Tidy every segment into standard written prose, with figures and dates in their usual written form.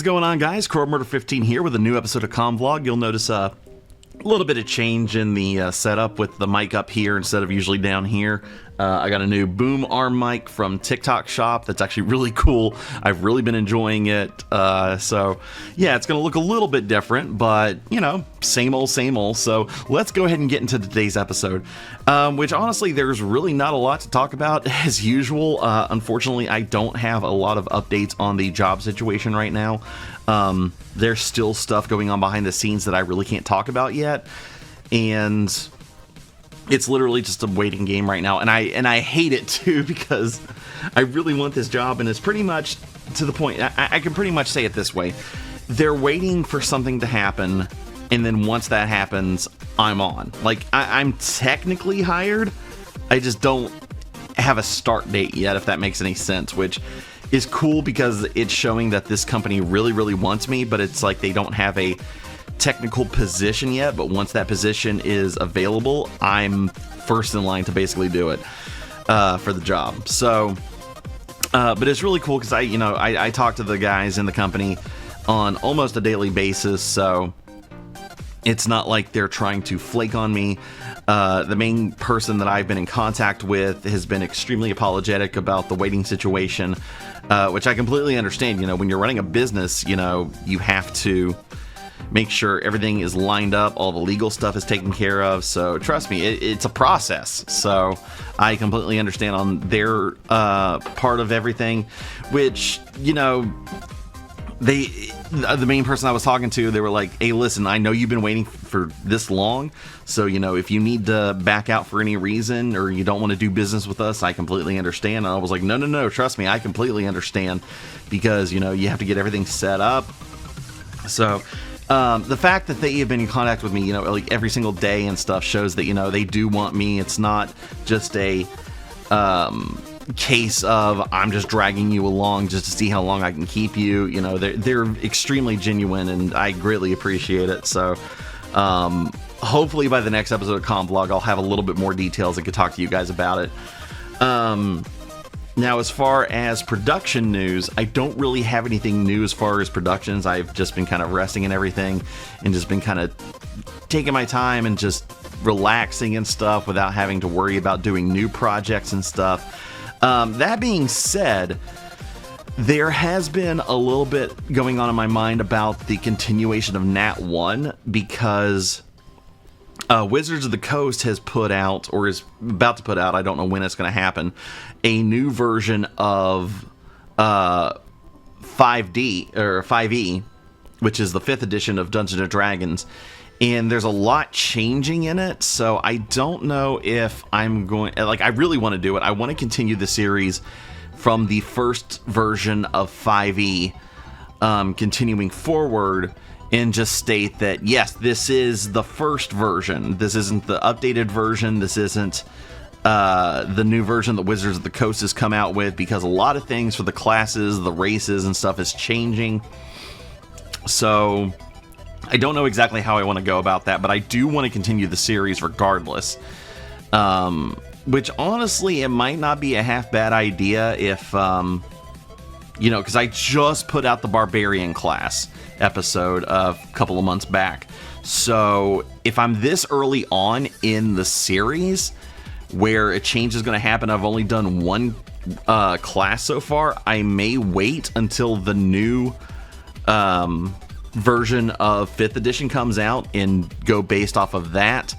What's going on, guys? KrowOfMurderXV here with a new episode of Vlog. You'll notice a little bit of change in the setup with the mic up here instead of usually down here. I got a new boom arm mic from TikTok shop that's actually really cool. I've really been enjoying it. So yeah, it's gonna look a little bit different, but you know, same old, same old. So let's go ahead and get into today's episode, which honestly, there's really not a lot to talk about as usual. Unfortunately, I don't have a lot of updates on the job situation right now. There's still stuff going on behind the scenes that I really can't talk about yet, and it's literally just a waiting game right now, and I hate it too, because I really want this job, and it's pretty much to the point. I can pretty much say it this way: they're waiting for something to happen, and then once that happens, I'm on. Like, I'm technically hired, I just don't have a start date yet, if that makes any sense, which is cool because it's showing that this company really wants me, but it's like they don't have a technical position yet. But once that position is available, I'm first in line to basically do it for the job. So but it's really cool because I talk to the guys in the company on almost a daily basis, so it's not like they're trying to flake on me. The main person that I've been in contact with has been extremely apologetic about the waiting situation, which I completely understand. You know, when you're running a business, you know, you have to make sure everything is lined up, all the legal stuff is taken care of. So trust me, it's a process. So I completely understand on their part of everything, which, you know, the main person I was talking to, they were like, hey, listen, I know you've been waiting for this long, so, you know, if you need to back out for any reason or you don't want to do business with us, I completely understand. And I was like, no, trust me, I completely understand, because, you know, you have to get everything set up. So the fact that they have been in contact with me, you know, like every single day and stuff, shows that, you know, they do want me. It's not just a case of I'm just dragging you along just to see how long I can keep you. You know, they're extremely genuine, and I greatly appreciate it. So hopefully by the next episode of Vlog, I'll have a little bit more details and could talk to you guys about it. Now, as far as production news, I don't really have anything new as far as productions. I've just been kind of resting and everything, and just been kind of taking my time and just relaxing and stuff without having to worry about doing new projects and stuff. That being said, there has been a little bit going on in my mind about the continuation of Nat 1, because Wizards of the Coast has put out, or is about to put out, I don't know when it's going to happen, a new version of 5D, or 5e, which is the 5th edition of Dungeons & Dragons. And there's a lot changing in it, so I don't know if I'm going... Like, I really want to do it. I want to continue the series from the first version of 5e, continuing forward, and just state that, yes, this is the first version. This isn't the updated version. This isn't the new version that Wizards of the Coast has come out with, because a lot of things for the classes, the races, and stuff is changing. So I don't know exactly how I want to go about that, but I do want to continue the series regardless. Which, honestly, it might not be a half bad idea if, you know, because I just put out the Barbarian class episode a couple of months back. So if I'm this early on in the series where a change is going to happen, I've only done one class so far, I may wait until the new version of 5th edition comes out and go based off of that.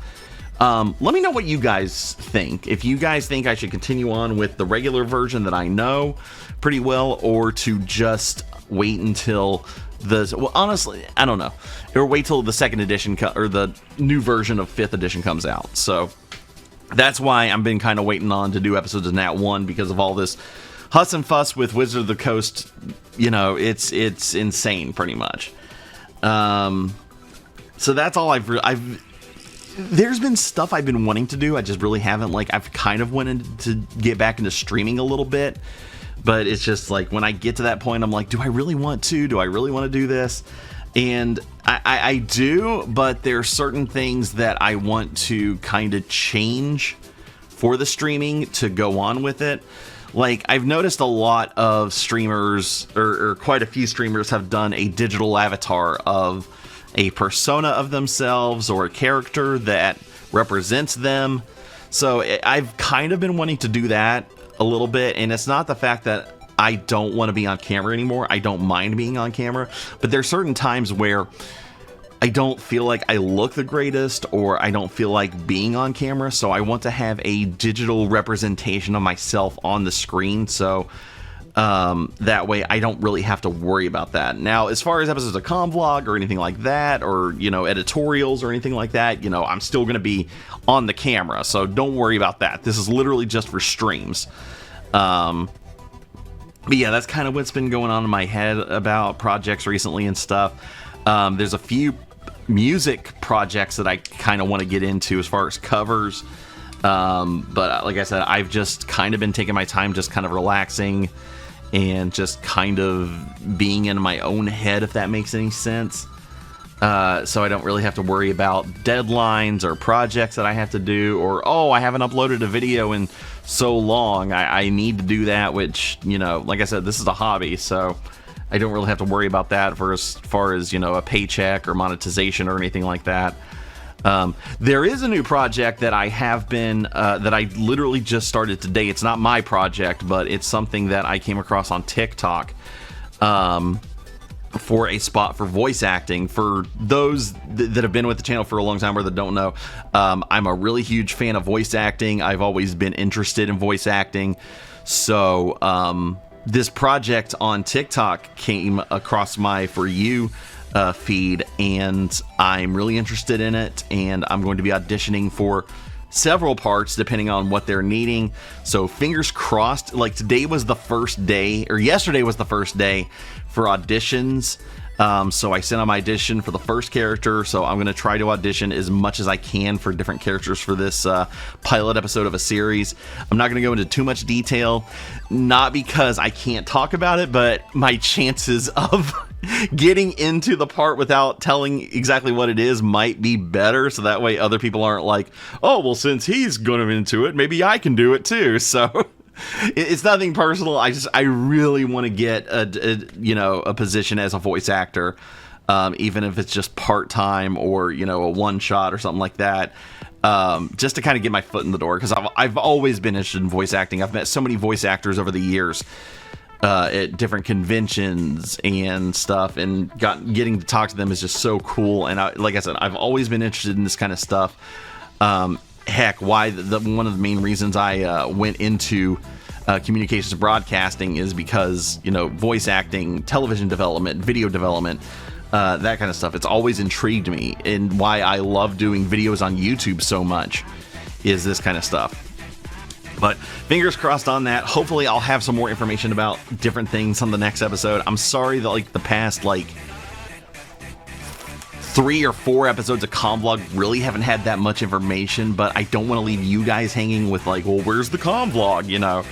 Let me know what you guys think. If you guys think I should continue on with the regular version that I know pretty well, or to just wait until well, honestly, I don't know, or wait till the 2nd edition or the new version of 5th edition comes out. So that's why I've been kind of waiting on to do episodes of Nat 1, because of all this huss and fuss with Wizard of the Coast. You know, it's insane pretty much. So that's all there's been stuff I've been wanting to do. I just really haven't. Like, I've kind of wanted to get back into streaming a little bit, but it's just like, when I get to that point, I'm like, do I really want to? Do I really want to do this? And I do, but there are certain things that I want to kind of change for the streaming to go on with it. Like, I've noticed a lot of streamers, or quite a few streamers, have done a digital avatar of a persona of themselves or a character that represents them. So I've kind of been wanting to do that a little bit, and it's not the fact that I don't want to be on camera anymore. I don't mind being on camera, but there's certain times where I don't feel like I look the greatest, or I don't feel like being on camera, so I want to have a digital representation of myself on the screen, so that way I don't really have to worry about that. Now, as far as episodes of Convlog or anything like that, or, you know, editorials or anything like that, you know, I'm still going to be on the camera, so don't worry about that. This is literally just for streams. But yeah, that's kind of what's been going on in my head about projects recently and stuff. There's a few music projects that I kind of want to get into as far as covers. But like I said, I've just kind of been taking my time, just kind of relaxing and just kind of being in my own head, if that makes any sense. So I don't really have to worry about deadlines or projects that I have to do, or, oh, I haven't uploaded a video in so long. I need to do that, which, you know, like I said, this is a hobby, so I don't really have to worry about that for as far as, you know, a paycheck or monetization or anything like that. There is a new project that I have been, that I literally just started today. It's not my project, but it's something that I came across on TikTok, for a spot for voice acting. For those that have been with the channel for a long time or that don't know, I'm a really huge fan of voice acting. I've always been interested in voice acting. So, this project on TikTok came across my For You feed, and I'm really interested in it, and I'm going to be auditioning for several parts depending on what they're needing. So fingers crossed. Like, today was the first day, or yesterday was the first day for auditions. So I sent out my audition for the first character, so I'm going to try to audition as much as I can for different characters for this pilot episode of a series. I'm not going to go into too much detail, not because I can't talk about it, but my chances of getting into the part without telling exactly what it is might be better, so that way other people aren't like, oh, well, since he's going into it, maybe I can do it too. So it's nothing personal. I really want to get a position as a voice actor, even if it's just part-time or, you know, a one-shot or something like that, just to kind of get my foot in the door, because I've always been interested in voice acting. I've met so many voice actors over the years at different conventions and stuff, and getting to talk to them is just so cool. And like I said, I've always been interested in this kind of stuff. Heck, one of the main reasons I went into communications and broadcasting is because, you know, voice acting, television development, video development, that kind of stuff. It's always intrigued me, and why I love doing videos on YouTube so much is this kind of stuff. But fingers crossed on that. Hopefully I'll have some more information about different things on the next episode. I'm sorry that, like, the past, like, 3 or 4 episodes of Convlog really haven't had that much information, but I don't want to leave you guys hanging with, like, well, where's the Convlog, you know?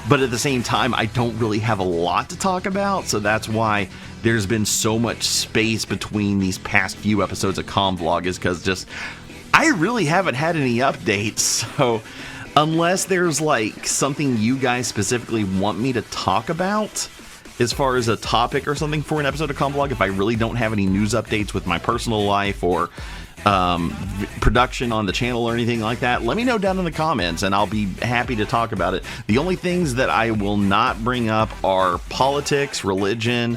But at the same time, I don't really have a lot to talk about, so that's why there's been so much space between these past few episodes of Convlog, is because just, I really haven't had any updates. So unless there's, like, something you guys specifically want me to talk about as far as a topic or something for an episode of Convlog, if I really don't have any news updates with my personal life or production on the channel or anything like that, let me know down in the comments and I'll be happy to talk about it. The only things that I will not bring up are politics, religion,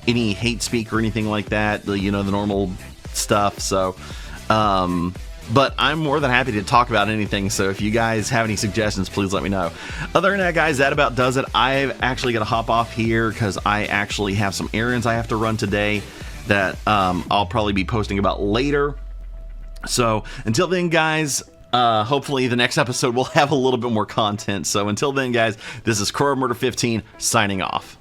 any hate speak or anything like that, you know, the normal stuff. So, but I'm more than happy to talk about anything, so if you guys have any suggestions, please let me know. Other than that, guys, that about does it. I've actually got to hop off here because I actually have some errands I have to run today that I'll probably be posting about later. So until then, guys, hopefully the next episode will have a little bit more content. So until then, guys, this is KrowOfMurder15 signing off.